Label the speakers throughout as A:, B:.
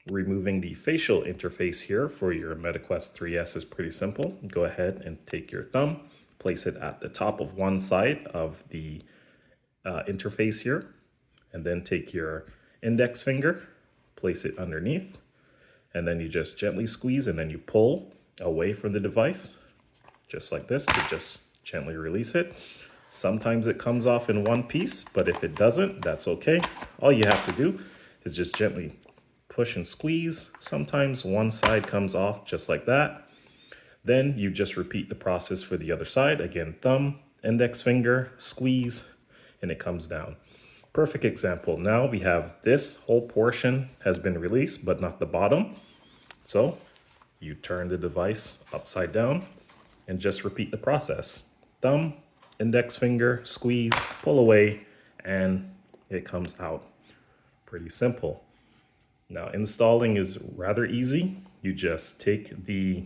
A: Removing the facial interface here for your MetaQuest 3S is pretty simple. Go ahead and take your thumb, place it at the top of one side of the interface here, and then take your index finger, place it underneath, and then you just gently squeeze and then you pull away from the device, just like this, to just gently release it. Sometimes it comes off in one piece, but if it doesn't, that's okay. All you have to do is just gently push and squeeze. Sometimes one side comes off just like that. Then you just repeat the process for the other side. Again, thumb, index finger, squeeze, and it comes down. Perfect example. Now we have this whole portion has been released, but not the bottom. So you turn the device upside down and just repeat the process. Thumb, index finger, squeeze, pull away, and it comes out. Pretty simple. Now, installing is rather easy. You just take the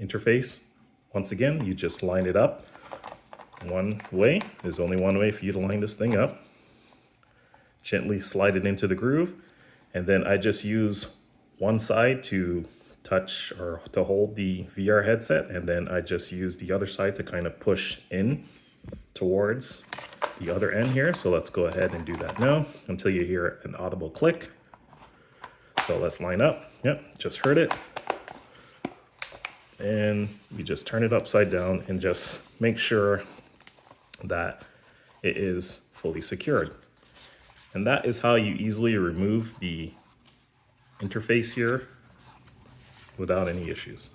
A: interface. Once again, you just line it up one way. There's only one way for you to line this thing up. Gently slide it into the groove. And then I just use one side to touch or to hold the VR headset. And then I just use the other side to kind of push in towards the other end here. So let's go ahead and do that now until you hear an audible click. So let's line up. Yep, just heard it. And we just turn it upside down and just make sure that it is fully secured. And that is how you easily remove the interface here without any issues.